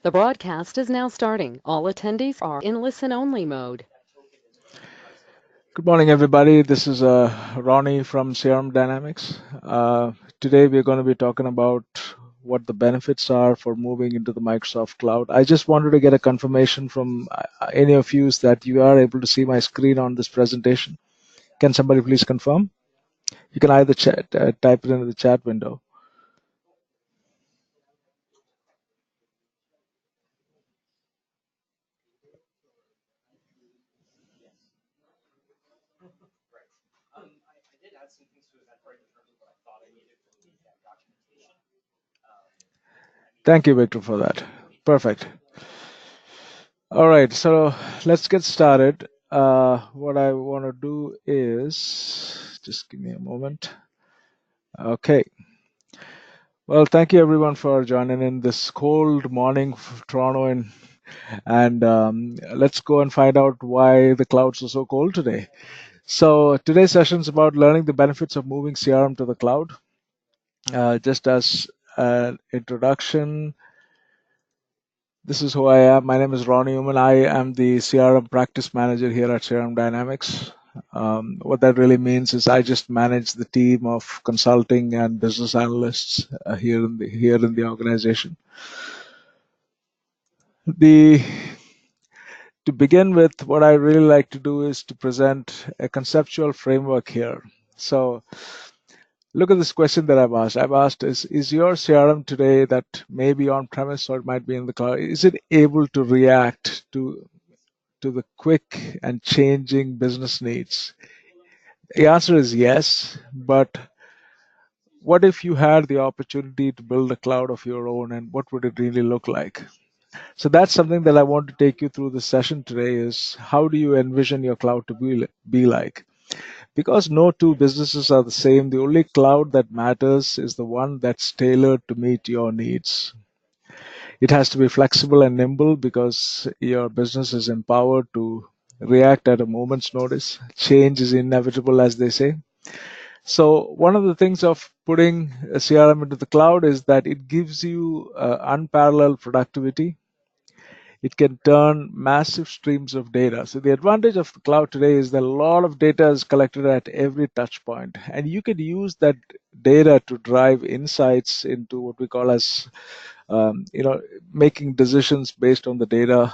The broadcast is now starting. All attendees are in listen-only mode. Good morning, everybody. This is Ronnie from CRM Dynamics. Today, we're going to be talking about what the benefits are for moving into the Microsoft Cloud. I just wanted to get a confirmation from any of you that you are able to see my screen on this presentation. Can somebody please confirm? You can either type it into the chat window. Thank you, Victor, for that. Perfect. All right, so let's get started. What I want to do is just give me a moment. Okay. Well, thank you everyone for joining in this cold morning for Toronto, and let's go and find out why the clouds are so cold today. So today's session is about learning the benefits of moving CRM to the cloud. Just as an introduction, this is who I am. My name is Ronnie Uman. I am the CRM practice manager here at CRM Dynamics. What that really means is I just manage the team of consulting and business analysts here in the organization. The To begin with, what I really like to do is to present a conceptual framework here. So look at this question that I've asked. I've asked is your CRM today that may be on premise or it might be in the cloud, is it able to react to the quick and changing business needs? The answer is yes, but what if you had the opportunity to build a cloud of your own, and what would it really look like? So that's something that I want to take you through this session today is how do you envision your cloud to be like? Because no two businesses are the same, the only cloud that matters is the one that's tailored to meet your needs. It has to be flexible and nimble because your business is empowered to react at a moment's notice. Change is inevitable, as they say. So one of the things of putting a CRM into the cloud is that it gives you unparalleled productivity. It can turn massive streams of data. So the advantage of the cloud today is that a lot of data is collected at every touch point, and you can use that data to drive insights into what we call as making decisions based on the data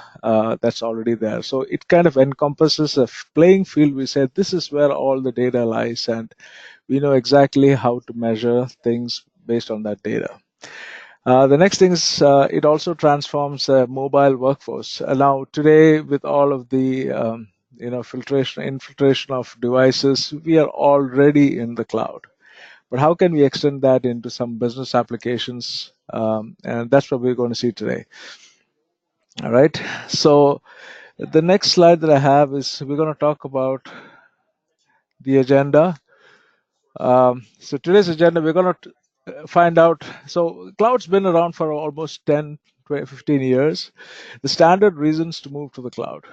that's already there. So it kind of encompasses a playing field. We said this is where all the data lies, and we know exactly how to measure things based on that data. The next thing is it also transforms a mobile workforce. Now today, with all of the infiltration of devices, we are already in the cloud. But how can we extend that into some business applications? And that's what we're going to see today. All right. So the next slide that I have is we're going to talk about the agenda. So today's agenda, we're going to find out. So cloud's been around for almost 10, 20, 15 years. The standard reasons to move to the cloud,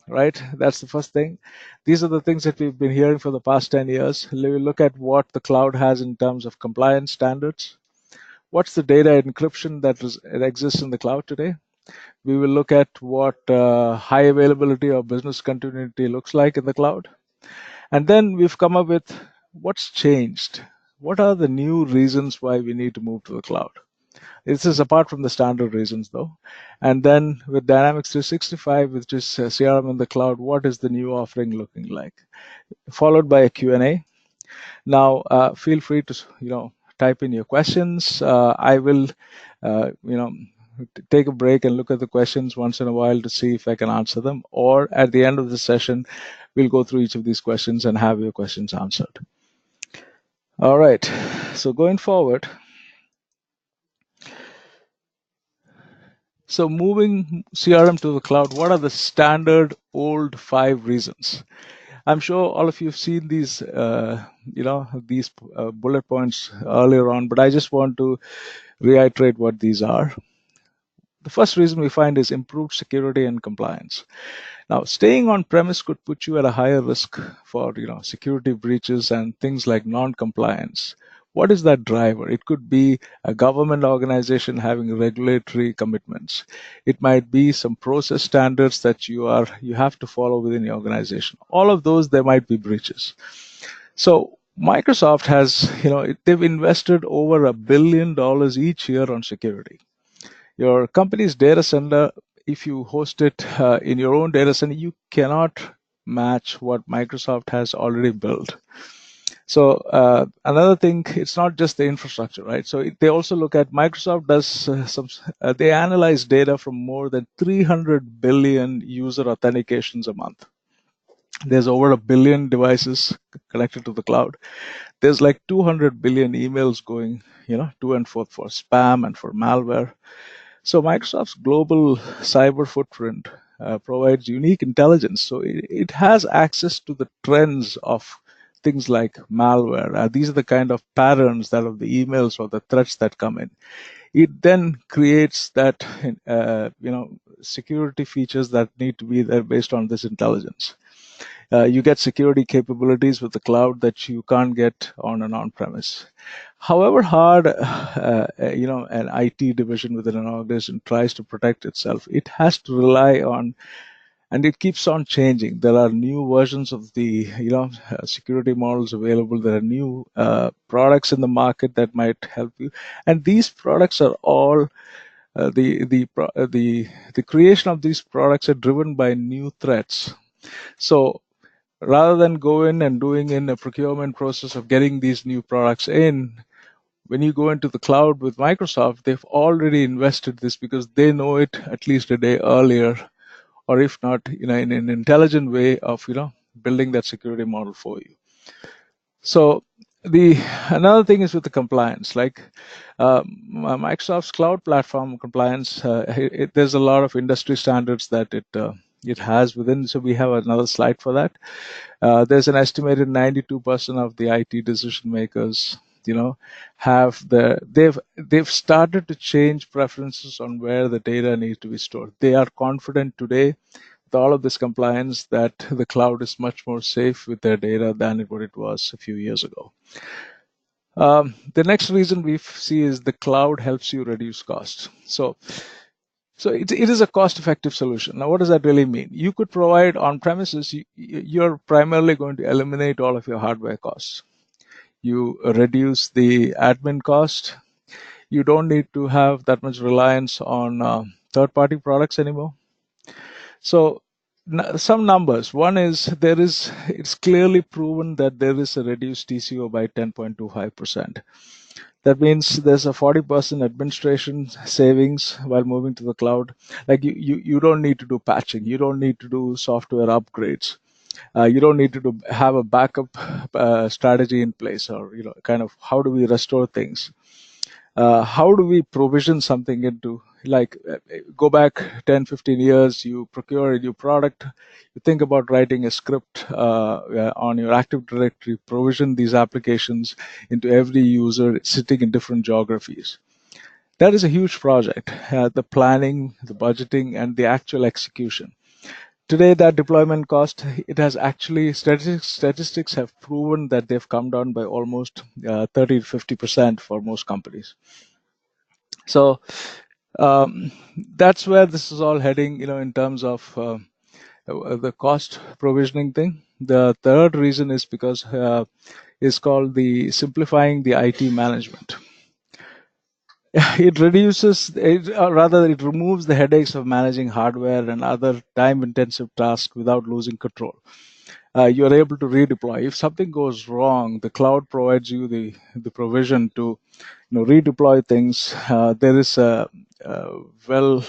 right? That's the first thing. These are the things that we've been hearing for the past 10 years. We look at what the cloud has in terms of compliance standards. What's the data encryption that exists in the cloud today? We will look at what high availability or business continuity looks like in the cloud. And then we've come up with what's changed. What are the new reasons why we need to move to the cloud? This is apart from the standard reasons, though. And then with Dynamics 365, which is CRM in the cloud, what is the new offering looking like? Followed by a Q&A. Now, feel free to type in your questions. I will take a break and look at the questions once in a while to see if I can answer them. Or at the end of the session, we'll go through each of these questions and have your questions answered. All right. So going forward, so moving CRM to the cloud, what are the standard old 5 reasons? I'm sure all of you have seen these, these bullet points earlier on, but I just want to reiterate what these are. The first reason we find is improved security and compliance. Now, staying on premise could put you at a higher risk for security breaches and things like non-compliance. what is that driver? It could be a government organization having regulatory commitments. It might be some process standards that you have to follow within your organization. All of those, there might be breaches. So Microsoft has, they've invested over $1 billion each year on security. Your company's data center, if you host it in your own data center, you cannot match what Microsoft has already built. So another thing, it's not just the infrastructure, right? So they also look at Microsoft does they analyze data from more than 300 billion user authentications a month. There's over 1 billion devices connected to the cloud. There's like 200 billion emails going, to and forth for spam and for malware. So Microsoft's global cyber footprint provides unique intelligence. So it has access to the trends of things like malware. These are the kind of patterns that of the emails or the threats that come in. It then creates that, security features that need to be there based on this intelligence. You get security capabilities with the cloud that you can't get on an on-premise. However hard, an IT division within an organization tries to protect itself, it has to rely on, and it keeps on changing. There are new versions of the, security models available. There are new products in the market that might help you, and these products are all the creation of these products are driven by new threats. So rather than go in and doing in a procurement process of getting these new products in, when you go into the cloud with Microsoft, they've already invested this because they know it at least a day earlier, or if not, in an intelligent way of, building that security model for you. So the another thing is with the compliance, like Microsoft's cloud platform compliance. There's a lot of industry standards that it has within. So we have another slide for that. There's an estimated 92% of the IT decision makers, they've started to change preferences on where the data needs to be stored. They are confident today with all of this compliance that the cloud is much more safe with their data than what it was a few years ago. The next reason we see is the cloud helps you reduce costs. So it is a cost-effective solution. Now, what does that really mean? You could provide on-premises, you're primarily going to eliminate all of your hardware costs. You reduce the admin cost. You don't need to have that much reliance on third-party products anymore. So some numbers. One is it's clearly proven that there is a reduced TCO by 10.25%. That means there's a 40% administration savings while moving to the cloud. Like you don't need to do patching. You don't need to do software upgrades. You don't need to have a backup strategy in place, or kind of how do we restore things. How do we provision something into, like, go back 10, 15 years, you procure a new product, you think about writing a script on your Active Directory, provision these applications into every user sitting in different geographies. That is a huge project, the planning, the budgeting, and the actual execution. Today, that deployment cost, it has actually, statistics have proven that they've come down by almost 30 to 50% for most companies. So that's where this is all heading, in terms of the cost provisioning thing. The third reason is because is called the simplifying the IT management. It reduces, or rather, it removes the headaches of managing hardware and other time-intensive tasks without losing control. You're able to redeploy. If something goes wrong, the cloud provides you the provision to redeploy things. There is a well,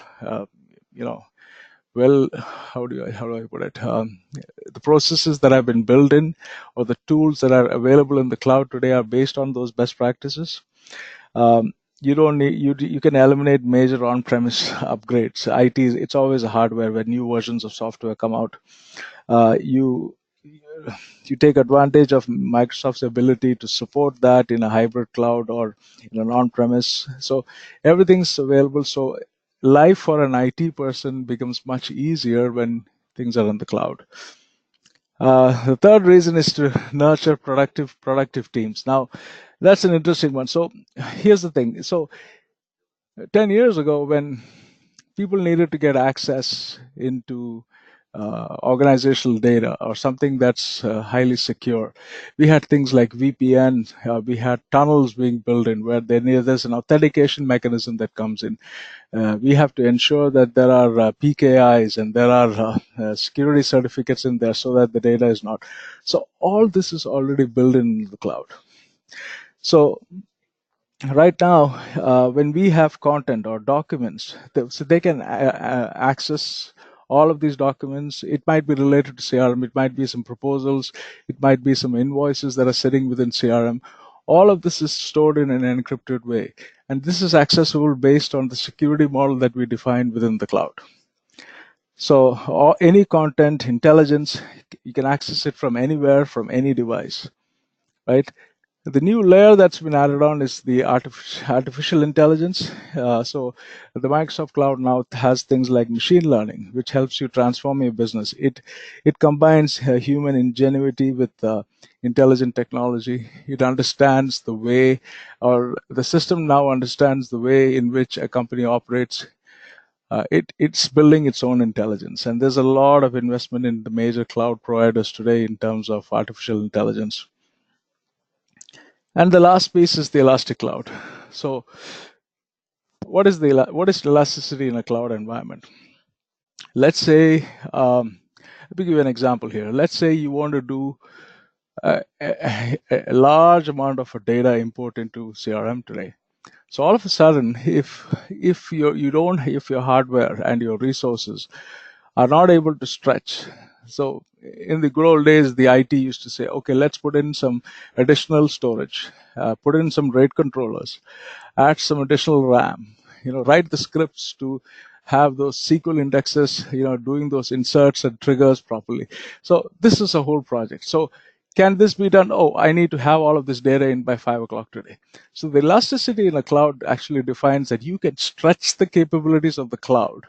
how do I put it? The processes that have been built in, or the tools that are available in the cloud today, are based on those best practices. You don't need you can eliminate major on-premise upgrades. IT, it's always a hardware. When new versions of software come out, you take advantage of Microsoft's ability to support that in a hybrid cloud or in an on-premise. So everything's available. So life for an IT person becomes much easier when things are in the cloud. The third reason is to nurture productive teams. Now, that's an interesting one. So here's the thing. So 10 years ago, when people needed to get access into organizational data or something that's highly secure, we had things like VPN. We had tunnels being built in where there's an authentication mechanism that comes in. We have to ensure that there are PKIs and there are security certificates in there so that the data is not. So all this is already built in the cloud. So right now, when we have content or documents, so they can access all of these documents. It might be related to CRM, it might be some proposals, it might be some invoices that are sitting within CRM. All of this is stored in an encrypted way, and this is accessible based on the security model that we define within the cloud. So any content intelligence, you can access it from anywhere, from any device, right? The new layer that's been added on is the artificial intelligence. So the Microsoft Cloud now has things like machine learning, which helps you transform your business. It combines human ingenuity with intelligent technology. It understands the way, or the system now understands the way in which a company operates. It's building its own intelligence, and there's a lot of investment in the major cloud providers today in terms of artificial intelligence. And the last piece is the elastic cloud. So what is elasticity in a cloud environment? Let's say, let me give you an example here. Let's say you want to do a large amount of data import into CRM today. So all of a sudden, if your hardware and your resources are not able to stretch. So in the good old days, the IT used to say, okay, let's put in some additional storage, put in some RAID controllers, add some additional RAM, write the scripts to have those SQL indexes, doing those inserts and triggers properly. So this is a whole project. So can this be done? Oh, I need to have all of this data in by 5 o'clock today. So the elasticity in a cloud actually defines that you can stretch the capabilities of the cloud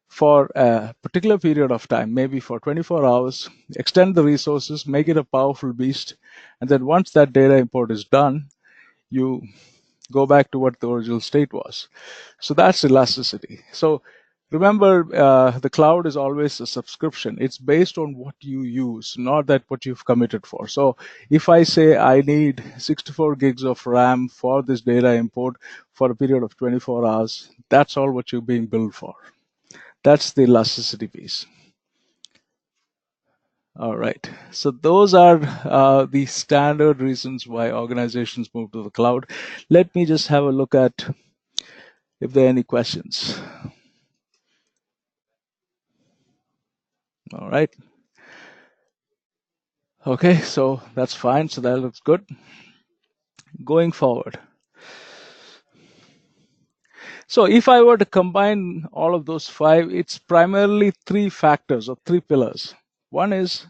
for a particular period of time, maybe for 24 hours, extend the resources, make it a powerful beast, and then once that data import is done, you go back to what the original state was. So that's elasticity. So remember, the cloud is always a subscription. It's based on what you use, not that what you've committed for. So if I say I need 64 gigs of RAM for this data import for a period of 24 hours, that's all what you're being billed for. That's the elasticity piece. All right. So those are the standard reasons why organizations move to the cloud. Let me just have a look at if there are any questions. All right. Okay, so that's fine. So that looks good. Going forward. So if I were to combine all of those five, it's primarily three factors or three pillars. One is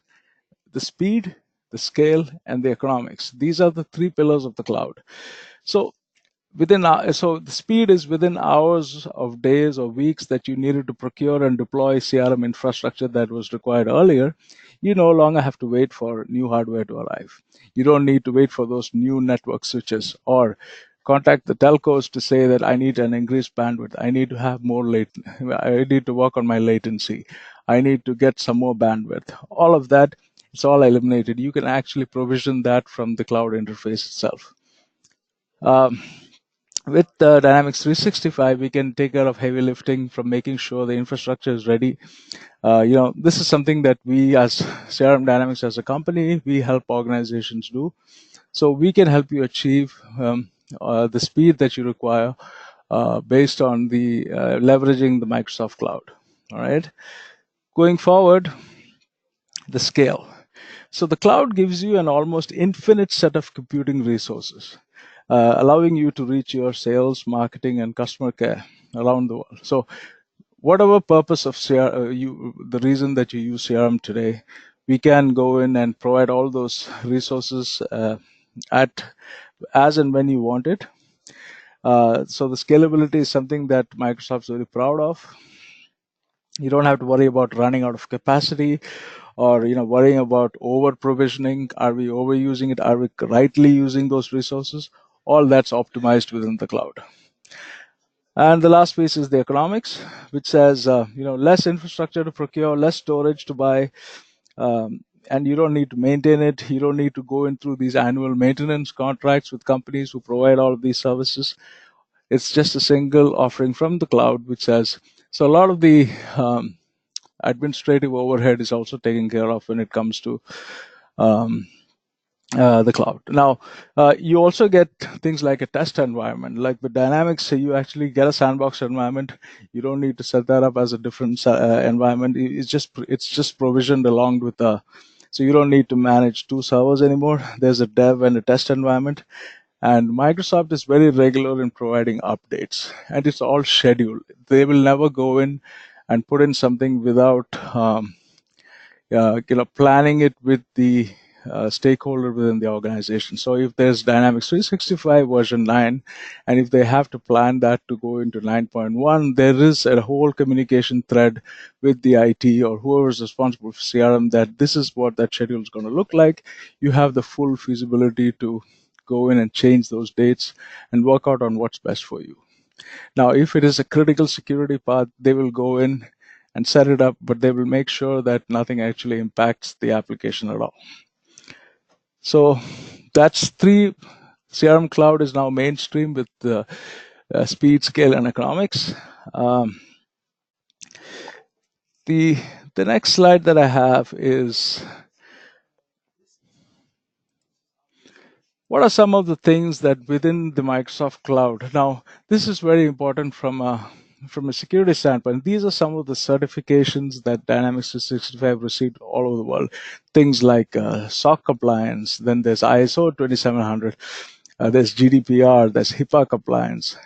the speed, the scale, and the economics. These are the three pillars of the cloud. So so the speed is within hours of days or weeks that you needed to procure and deploy CRM infrastructure that was required earlier. You no longer have to wait for new hardware to arrive. You don't need to wait for those new network switches or contact the telcos to say that I need an increased bandwidth. I need to have more I need to work on my latency. I need to get some more bandwidth. All of that, it's all eliminated. You can actually provision that from the cloud interface itself. Um, with Dynamics 365, we can take care of heavy lifting from making sure the infrastructure is ready. This is something that we as CRM Dynamics as a company, we help organizations do. So we can help you achieve the speed that you require based on the leveraging the Microsoft Cloud. All right. Going forward, the scale. So the cloud gives you an almost infinite set of computing resources, allowing you to reach your sales, marketing, and customer care around the world. So whatever purpose of the reason that you use CRM today, we can go in and provide all those resources at as and when you want it. So the scalability is something that Microsoft's very proud of. You don't have to worry about running out of capacity, or worrying about over provisioning. Are we overusing it? Are we rightly using those resources? All that's optimized within the cloud. And the last piece is the economics, which says less infrastructure to procure, less storage to buy, and you don't need to maintain it. You don't need to go in through these annual maintenance contracts with companies who provide all of these services. It's just a single offering from the cloud, which says, so a lot of the administrative overhead is also taken care of when it comes to um, the cloud. Now, you also get things like a test environment. Like with Dynamics, you actually get a sandbox environment. You don't need to set that up as a different environment. It's just provisioned along with the. So you don't need to manage two servers anymore. There's a dev and a test environment. And Microsoft is very regular in providing updates, and it's all scheduled. They will never go in and put in something without planning it with the stakeholder within the organization. So if there's Dynamics 365 version 9, and if they have to plan that to go into 9.1, there is a whole communication thread with the IT or whoever is responsible for CRM that this is what that schedule is going to look like. You have the full feasibility to go in and change those dates and work out on what's best for you. Now, if it is a critical security path, they will go in and set it up, but they will make sure that nothing actually impacts the application at all. So that's three. CRM Cloud is now mainstream with speed, scale, and economics. The next slide that I have is what are some of the things that within the Microsoft Cloud. Now, this is very important from a security standpoint. These are some of the certifications that Dynamics 365 received all over the world. Things like SOC compliance, then there's ISO 2700, there's GDPR, there's HIPAA compliance.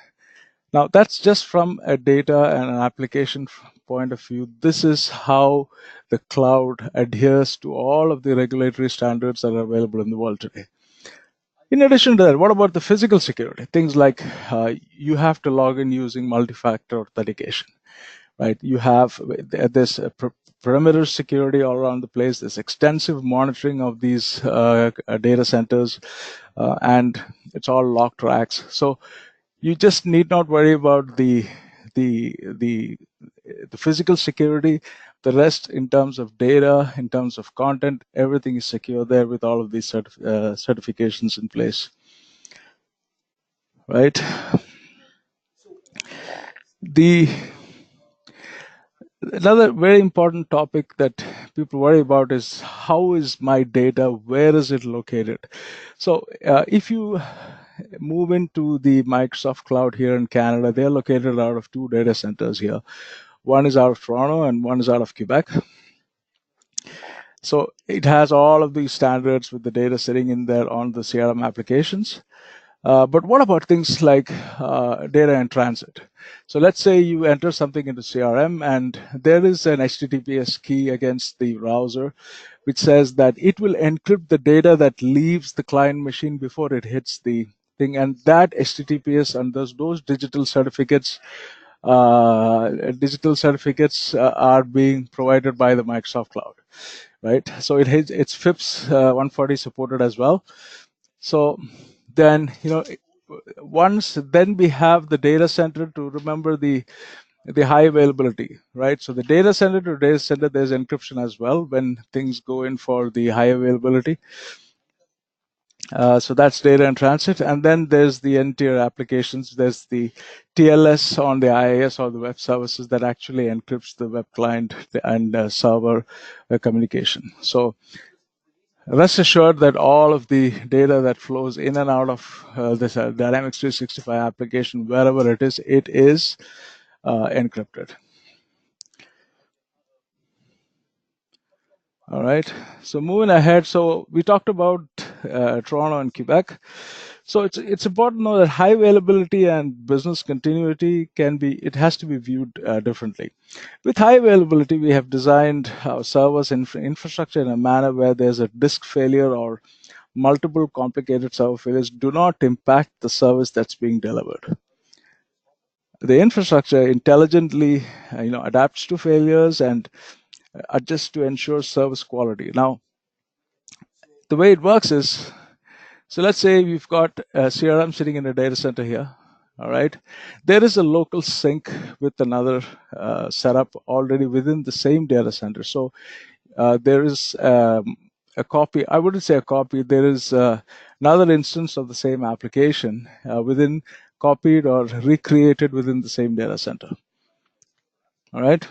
Now, that's just from a data and an application point of view. This is how the cloud adheres to all of the regulatory standards that are available in the world today. In addition to that, what about the physical security? Things like you have to log in using multi-factor authentication, right? You have this perimeter security all around the place. There's extensive monitoring of these data centers, and it's all locked racks. So you just need not worry about the physical security. The rest, in terms of data, in terms of content, everything is secure there with all of these certifications in place, right? Another very important topic that people worry about is how is my data, where is it located? So if you move into the Microsoft Cloud here in Canada, they're located out of two data centers here. One is out of Toronto and one is out of Quebec. So it has all of these standards with the data sitting in there on the CRM applications. But what about things like data in transit? So let's say you enter something into CRM and there is an HTTPS key against the browser, which says that it will encrypt the data that leaves the client machine before it hits the thing. And that HTTPS and those digital certificates are being provided by the Microsoft Cloud, right? So it's FIPS 140 supported as well. So then, once then we have the data center to remember the high availability, right? So the data center to data center, there's encryption as well when things go in for the high availability. So that's data in transit. And then there's the end-tier applications. There's the TLS on the IIS or the web services that actually encrypts the web client and server communication. So rest assured that all of the data that flows in and out of this Dynamics 365 application, wherever it is encrypted. All right. So moving ahead, so we talked about Toronto and Quebec. So it's important to know that high availability and business continuity has to be viewed differently. With high availability, we have designed our servers infrastructure in a manner where there's a disk failure or multiple complicated server failures do not impact the service that's being delivered. the infrastructure intelligently adapts to failures and adjusts to ensure service quality. Now, the way it works is, so let's say we've got a CRM sitting in a data center here. All right, there is a local sync with another setup already within the same data center. So there is a copy. I wouldn't say a copy. There is another instance of the same application within copied or recreated within the same data center. All right.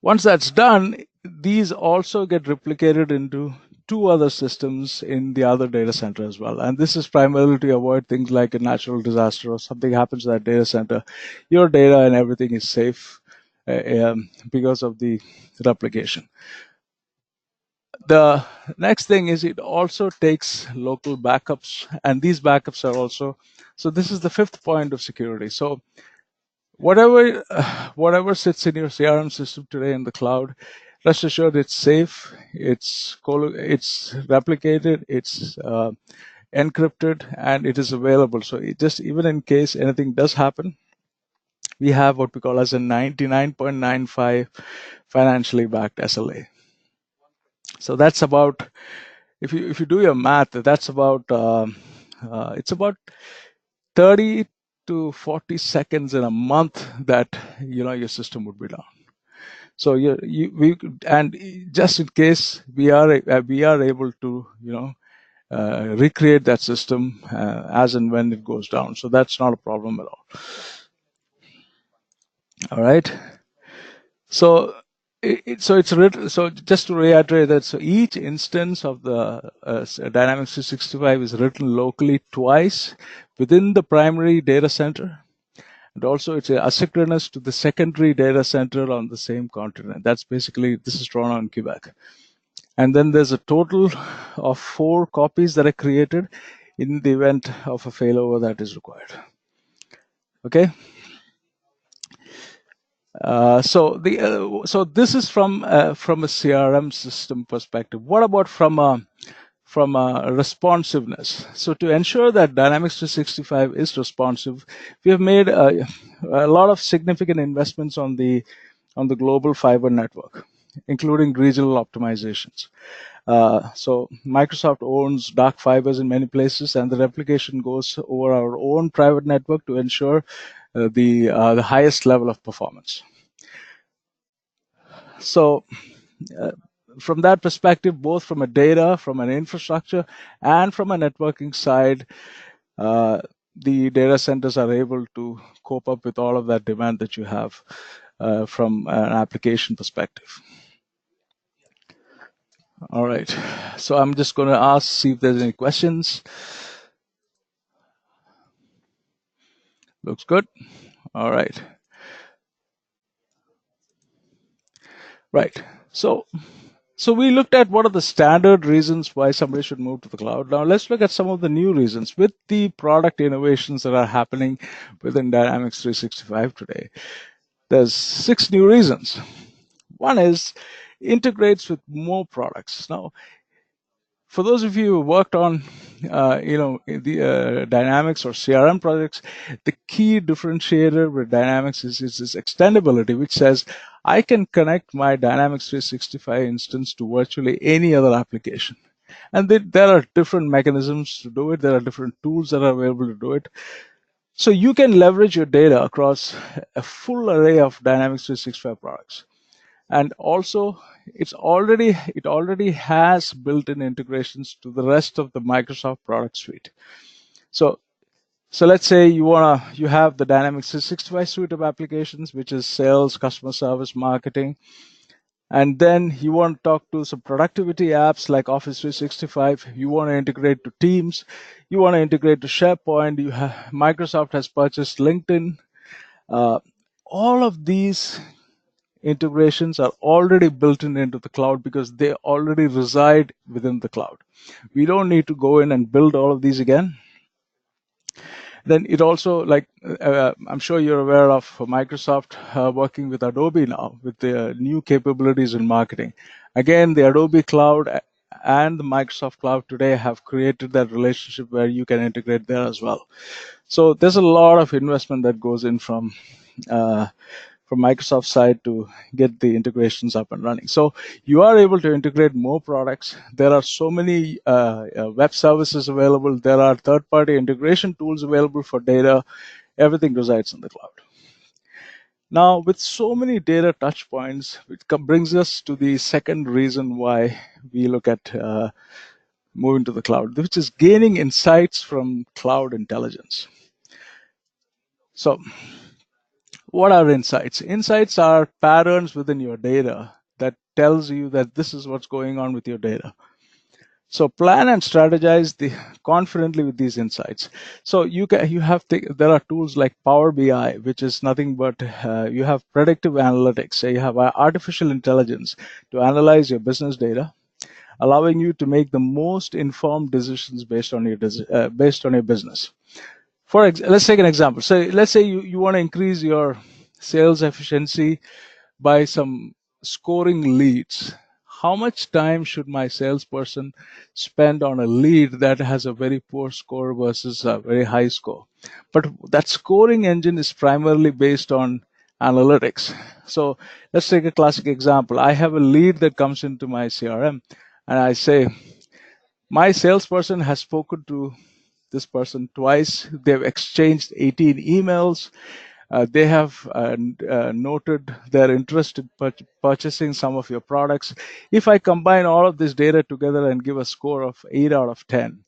Once that's done, these also get replicated into two other systems in the other data center as well. And this is primarily to avoid things like a natural disaster or something happens to that data center. Your data and everything is safe because of the replication. The next thing is it also takes local backups, and these backups are also, so this is the fifth point of security. So whatever sits in your CRM system today in the cloud, rest assured it's safe, it's replicated, it's encrypted, and it is available. So it just, even in case anything does happen, we have what we call as a 99.95 financially backed SLA. So that's about, if you do your math, that's about it's about 30 to 40 seconds in a month that your system would be down. So we, and just in case we are able to recreate that system as and when it goes down. So that's not a problem at all. All right. So it's written. So just to reiterate that, so each instance of the Dynamics 365 is written locally twice within the primary data center, and also it's asynchronous to the secondary data center on the same continent. That's basically, this is Toronto and Quebec. And then there's a total of 4 copies that are created in the event of a failover that is required. Okay. So this is from a CRM system perspective. What about from a responsiveness? So to ensure that Dynamics 365 is responsive, we have made a lot of significant investments on the global fiber network, including regional optimizations. So Microsoft owns dark fibers in many places, and the replication goes over our own private network to ensure the highest level of performance. So from that perspective, both from a data, from an infrastructure, and from a networking side, the data centers are able to cope up with all of that demand that you have from an application perspective. All right, so I'm just going to see if there's any questions. Looks good. All right. Right. So we looked at what are the standard reasons why somebody should move to the cloud. Now let's look at some of the new reasons with the product innovations that are happening within Dynamics 365 today. There's 6 new reasons. One is integrates with more products. Now, for those of you who worked on the Dynamics or CRM projects, the key differentiator with Dynamics is this extendability, which says I can connect my Dynamics 365 instance to virtually any other application. And there are different mechanisms to do it. There are different tools that are available to do it. So you can leverage your data across a full array of Dynamics 365 products. And also, it already has built-in integrations to the rest of the Microsoft product suite. So let's say you have the Dynamics 365 suite of applications, which is sales, customer service, marketing, and then you want to talk to some productivity apps like Office 365. You want to integrate to Teams. You want to integrate to SharePoint. Microsoft has purchased LinkedIn. All of these integrations are already built into the cloud because they already reside within the cloud. We don't need to go in and build all of these again. Then it also, like I'm sure you're aware of Microsoft working with Adobe now with the new capabilities in marketing. Again, the Adobe Cloud and the Microsoft Cloud today have created that relationship where you can integrate there as well. So there's a lot of investment that goes in from Microsoft side to get the integrations up and running. So you are able to integrate more products. There are so many web services available. There are third-party integration tools available for data. Everything resides in the cloud. Now, with so many data touch points, it brings us to the second reason why we look at moving to the cloud, which is gaining insights from cloud intelligence. So what are insights? Insights are patterns within your data that tells you that this is what's going on with your data. So plan and strategize confidently with these insights. So there are tools like Power BI, which is nothing but you have predictive analytics. So you have artificial intelligence to analyze your business data, allowing you to make the most informed decisions based on your business. Let's take an example. So let's say you want to increase your sales efficiency by some scoring leads. How much time should my salesperson spend on a lead that has a very poor score versus a very high score? But that scoring engine is primarily based on analytics. So let's take a classic example. I have a lead that comes into my CRM, and I say, my salesperson has spoken to this person twice. They've exchanged 18 emails. They have noted their interest in purchasing some of your products. If I combine all of this data together and give a score of 8 out of 10,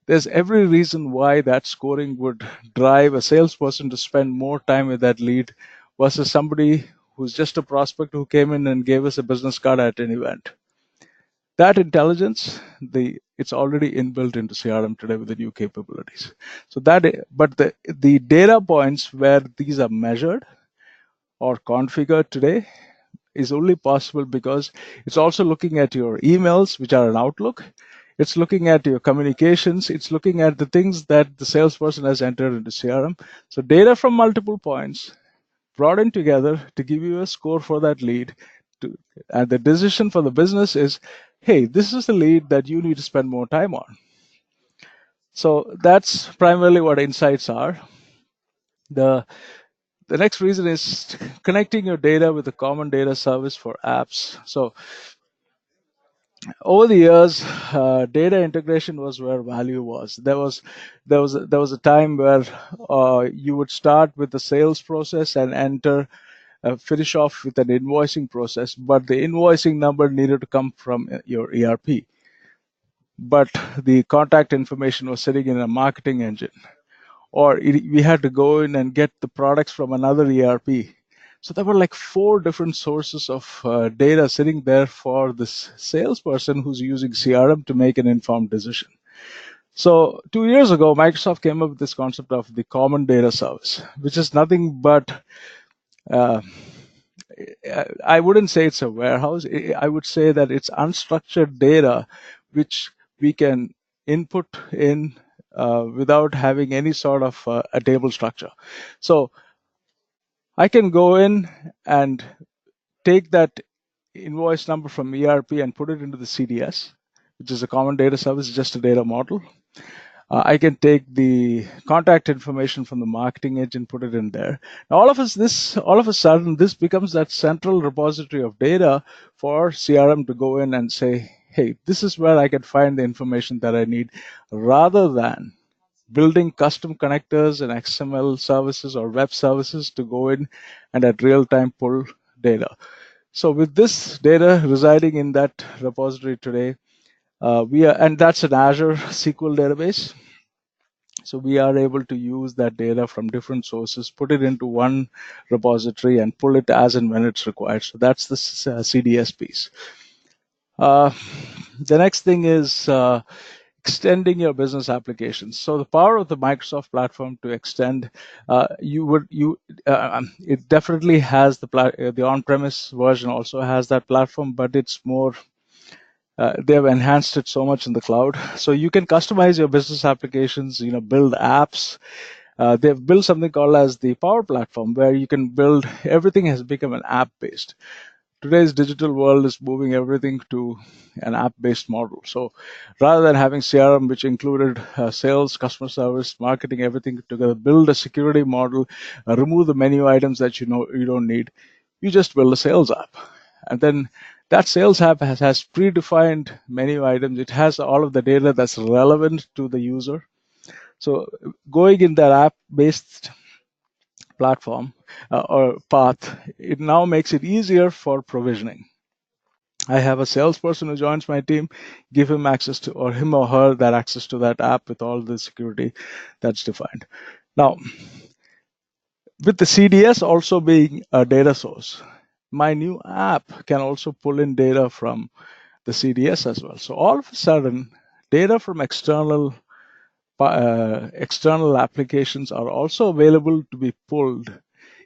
there's every reason why that scoring would drive a salesperson to spend more time with that lead versus somebody who's just a prospect who came in and gave us a business card at an event. That intelligence, it's already inbuilt into CRM today with the new capabilities. So but the data points where these are measured or configured today is only possible because it's also looking at your emails, which are an Outlook. It's looking at your communications. It's looking at the things that the salesperson has entered into CRM. So data from multiple points brought in together to give you a score for that lead. And the decision for the business is, hey, this is the lead that you need to spend more time on. So that's primarily what insights are. The next reason is connecting your data with a common data service for apps. So over the years, data integration was where value was. There was a time where you would start with the sales process and finish off with an invoicing process, but the invoicing number needed to come from your ERP. But the contact information was sitting in a marketing engine, or we had to go in and get the products from another ERP. So there were like 4 different sources of data sitting there for this salesperson who's using CRM to make an informed decision. So 2 years ago, Microsoft came up with this concept of the common data service, which is nothing but I wouldn't say it's a warehouse. I would say that it's unstructured data, which we can input in without having any sort of a table structure. So I can go in and take that invoice number from ERP and put it into the CDS, which is a common data service, just a data model. I can take the contact information from the marketing engine, put it in there. Now, all of a sudden, this becomes that central repository of data for CRM to go in and say, hey, this is where I can find the information that I need, rather than building custom connectors and XML services or web services to go in and at real time pull data. So with this data residing in that repository today, and that's an Azure SQL database. So we are able to use that data from different sources, put it into one repository, and pull it as and when it's required. So that's the CDS piece. The next thing is extending your business applications. So the power of the Microsoft platform to extend, it definitely has the on-premise version also has that platform, but it's more. They've enhanced it so much in the cloud, so you can customize your business applications. Build apps. They've built something called as the Power Platform, where you can build everything has become an app based. today's digital world is moving everything to an app-based model. So rather than having CRM, which included sales, customer service, marketing, everything together, build a security model, remove the menu items that you don't need. You just build a sales app, and then that sales app has predefined menu items. It has all of the data that's relevant to the user. So going in that app-based platform or path, it now makes it easier for provisioning. I have a salesperson who joins my team, give him access to, or him or her, that access to that app with all the security that's defined. Now, with the CDS also being a data source, my new app can also pull in data from the CDS as well. So all of a sudden, data from external applications are also available to be pulled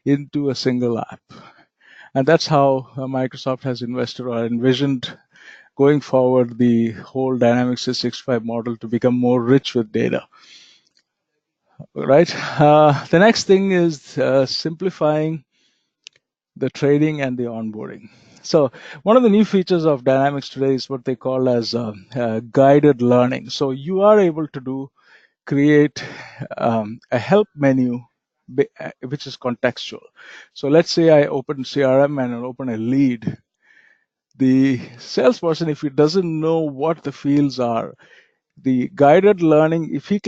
into a single app. And that's how Microsoft has invested or envisioned going forward the whole Dynamics 365 model to become more rich with data. Right. The next thing is simplifying the trading and the onboarding. So one of the new features of Dynamics today is what they call as guided learning. So you are able to create a help menu which is contextual. So let's say I open CRM and I open a lead. The salesperson, if he doesn't know what the fields are, the guided learning, if he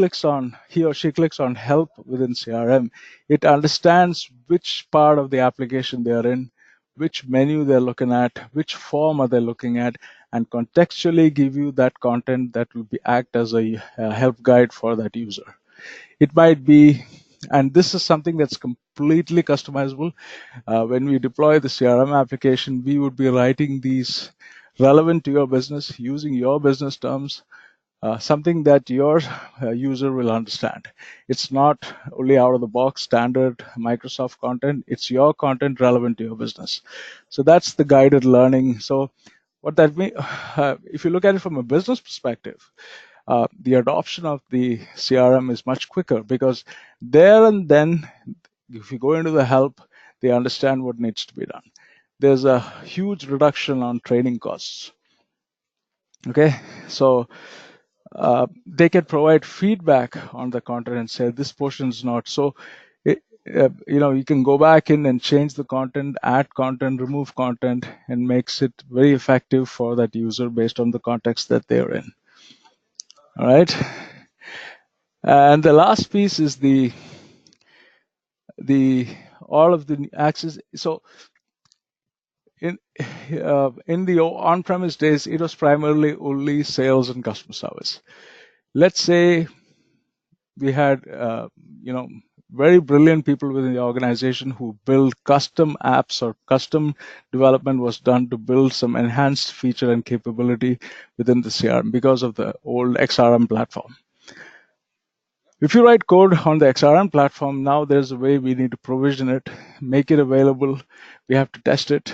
or she clicks on help within CRM, it understands which part of the application they are in, which menu they're looking at, which form are they looking at, and contextually give you that content that will be act as a help guide for that user. It might be, and this is something that's completely customizable. When we deploy the CRM application, we would be writing these relevant to your business using your business terms, something that your user will understand. It's not only out of the box standard Microsoft content, it's your content relevant to your business. So that's the guided learning. So what that means, if you look at it from a business perspective, the adoption of the CRM is much quicker because there and then, if you go into the help, they understand what needs to be done. There's a huge reduction on training costs. Okay, so they can provide feedback on the content and say this portion is not so. You can go back in and change the content, add content, remove content, and makes it very effective for that user based on the context that they're in. All right. And the last piece is the all of the access. So in the on-premise days, it was primarily only sales and customer service. Let's say we had very brilliant people within the organization who build custom apps, or custom development was done to build some enhanced feature and capability within the CRM because of the old XRM platform. If you write code on the XRM platform, now there's a way we need to provision it, make it available. We have to test it.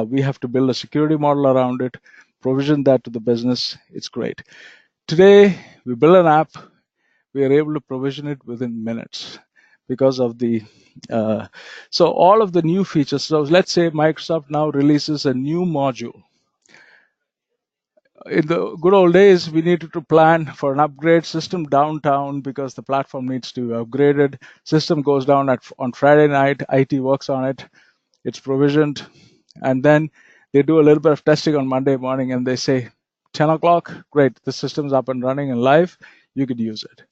We have to build a security model around it, provision that to the business. It's great. Today, we build an app. We are able to provision it within minutes because of the so all of the new features. So let's say Microsoft now releases a new module. In the good old days, we needed to plan for an upgrade system downtown because the platform needs to be upgraded. System goes down on Friday night, IT works on it, it's provisioned, and then they do a little bit of testing on Monday morning and they say 10 o'clock, great, the system's up and running and live, you could use it.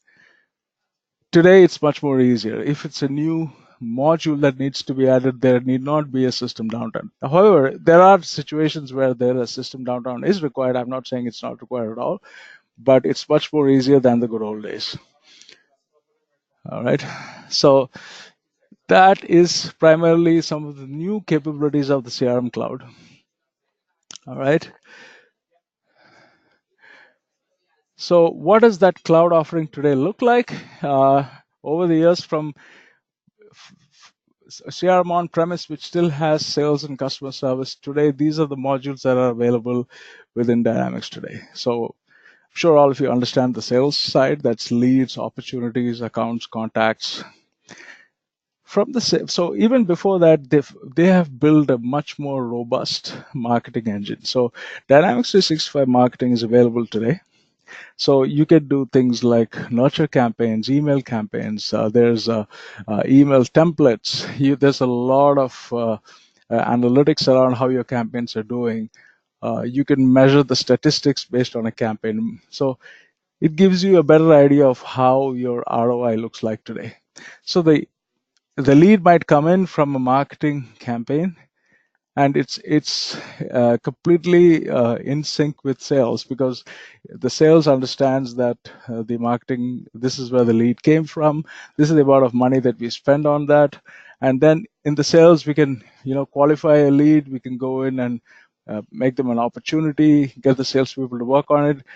Today, it's much more easier. If it's a new module that needs to be added, there need not be a system downtime. However, there are situations where a system downtime is required. I'm not saying it's not required at all, but it's much more easier than the good old days. All right. So that is primarily some of the new capabilities of the CRM cloud. All right. So what does that cloud offering today look like? Over the years, from CRM on-premise, which still has sales and customer service today, these are the modules that are available within Dynamics today. So I'm sure all of you understand the sales side. That's leads, opportunities, accounts, contacts. So even before that, they have built a much more robust marketing engine. So Dynamics 365 marketing is available today. So you can do things like nurture campaigns, email campaigns. There's email templates. There's a lot of analytics around how your campaigns are doing. You can measure the statistics based on a campaign. So it gives you a better idea of how your ROI looks like today. So the lead might come in from a marketing campaign, and it's completely in sync with sales, because the sales understands that the marketing, this is where the lead came from, this is the amount of money that we spend on that. And then in the sales, we can qualify a lead, we can go in and make them an opportunity, get the salespeople to work on it,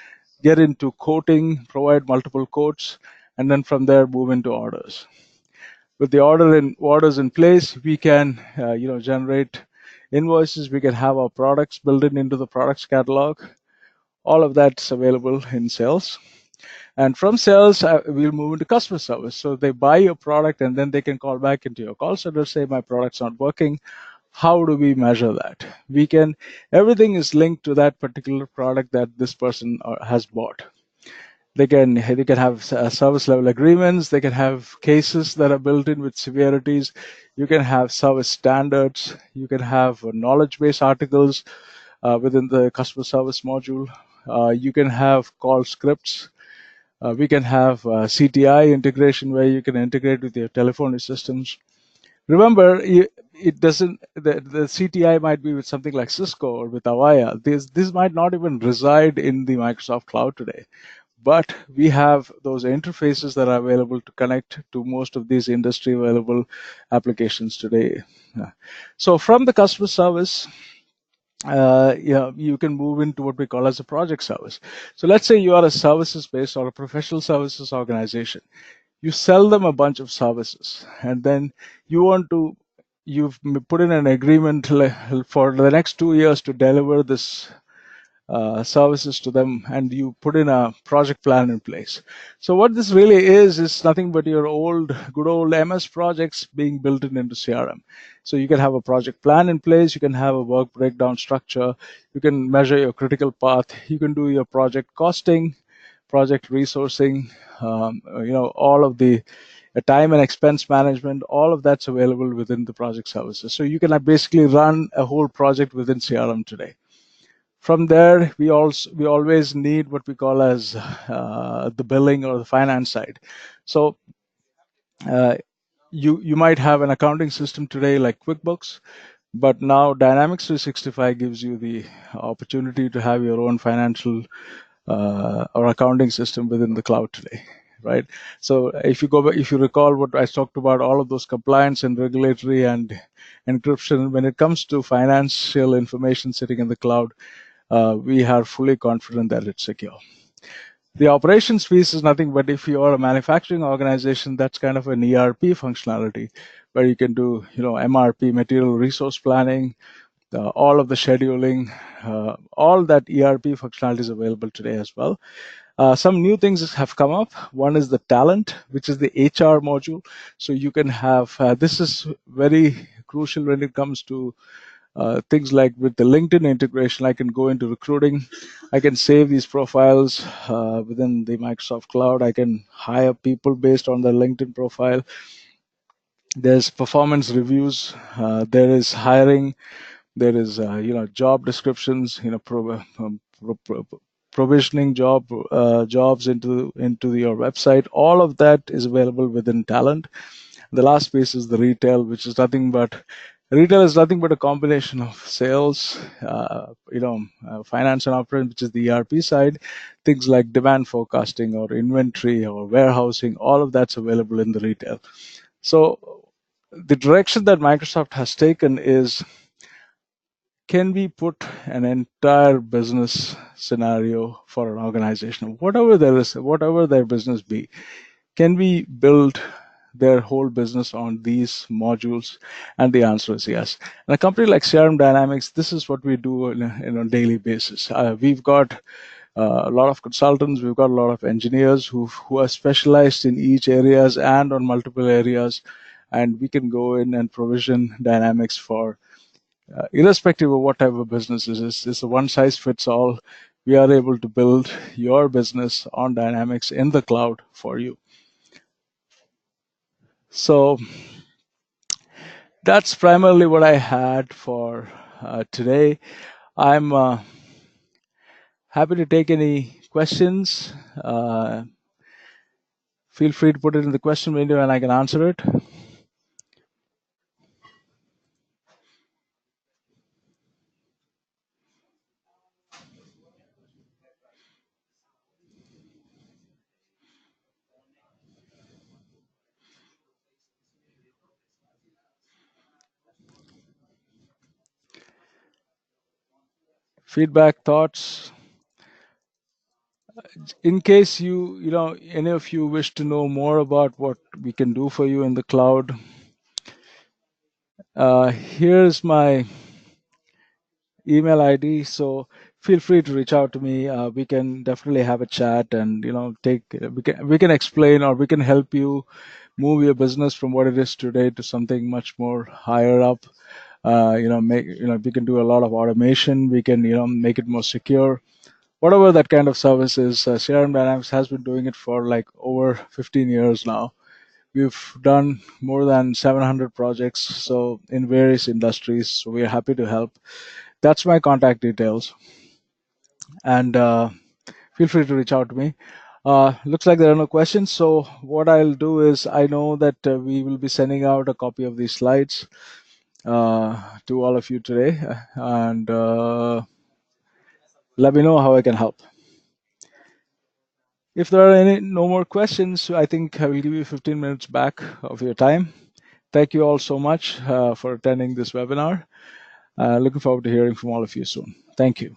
get into quoting, provide multiple quotes, and then from there move into orders. With the orders in place, we can generate invoices, we can have our products built into the products catalog. All of that's available in sales. And from sales, we'll move into customer service. So they buy your product and then they can call back into your call center, say my product's not working. How do we measure that? Everything is linked to that particular product that this person has bought. They can have service level agreements. They can have cases that are built in with severities. You can have service standards. You can have knowledge base articles within the customer service module. You can have call scripts. We can have CTI integration, where you can integrate with your telephony systems. Remember, it doesn't. The CTI might be with something like Cisco or with Avaya. This might not even reside in the Microsoft Cloud today, but we have those interfaces that are available to connect to most of these industry available applications today. So from the customer service, you can move into what we call as a project service. So let's say you are a services based or a professional services organization. You sell them a bunch of services, and then you've put in an agreement for the next 2 years to deliver this services to them, and you put in a project plan in place. So what this really is nothing but your good old MS projects being built into CRM. So you can have a project plan in place, you can have a work breakdown structure, you can measure your critical path, you can do your project costing, project resourcing, all of the time and expense management, all of that's available within the project services. So you can basically run a whole project within CRM today. From there, we always need what we call as the billing or the finance side. So you might have an accounting system today like QuickBooks, but now Dynamics 365 gives you the opportunity to have your own financial or accounting system within the cloud today, right? So if you recall what I talked about, all of those compliance and regulatory and encryption, when it comes to financial information sitting in the cloud, we are fully confident that it's secure. The operations piece is nothing but, if you are a manufacturing organization, that's kind of an ERP functionality where you can do, MRP, material resource planning, all of the scheduling, all that ERP functionality is available today as well. Some new things have come up. One is the talent, which is the HR module. So you can have, this is very crucial when it comes to things like with the LinkedIn integration. I can go into recruiting. I can save these profiles within the Microsoft Cloud. I can hire people based on their LinkedIn profile. There's performance reviews. There is hiring. There is job descriptions. Provisioning jobs into your website. All of that is available within Talent. The last piece is the retail, which is nothing but a combination of sales, finance and operations, which is the ERP side, things like demand forecasting or inventory or warehousing. All of that's available in the retail. So the direction that Microsoft has taken is, can we put an entire business scenario for an organization, whatever their business be, can we build their whole business on these modules? And the answer is yes. And a company like CRM Dynamics, this is what we do on a daily basis. We've got a lot of consultants, we've got a lot of engineers who are specialized in each areas and on multiple areas. and we can go in and provision Dynamics for irrespective of what type of business this is. It's a one size fits all. We are able to build your business on Dynamics in the cloud for you. So that's primarily what I had for today. I'm happy to take any questions. Feel free to put it in the question window and I can answer it. Feedback, thoughts. In case any of you wish to know more about what we can do for you in the cloud, here's my email ID. So feel free to reach out to me. We can definitely have a chat, and take we can explain, or we can help you move your business from what it is today to something much more higher up. We can do a lot of automation. We can make it more secure. Whatever that kind of service is, CRM Dynamics has been doing it for like over 15 years now. We've done more than 700 projects, so in various industries. So we are happy to help. That's my contact details, and feel free to reach out to me. Looks like there are no questions. So what I'll do is, I know that we will be sending out a copy of these slides to all of you today, and let me know how I can help. If there are no more questions, I think I will give you 15 minutes back of your time. Thank you all so much for attending this webinar. Looking forward to hearing from all of you soon. Thank you.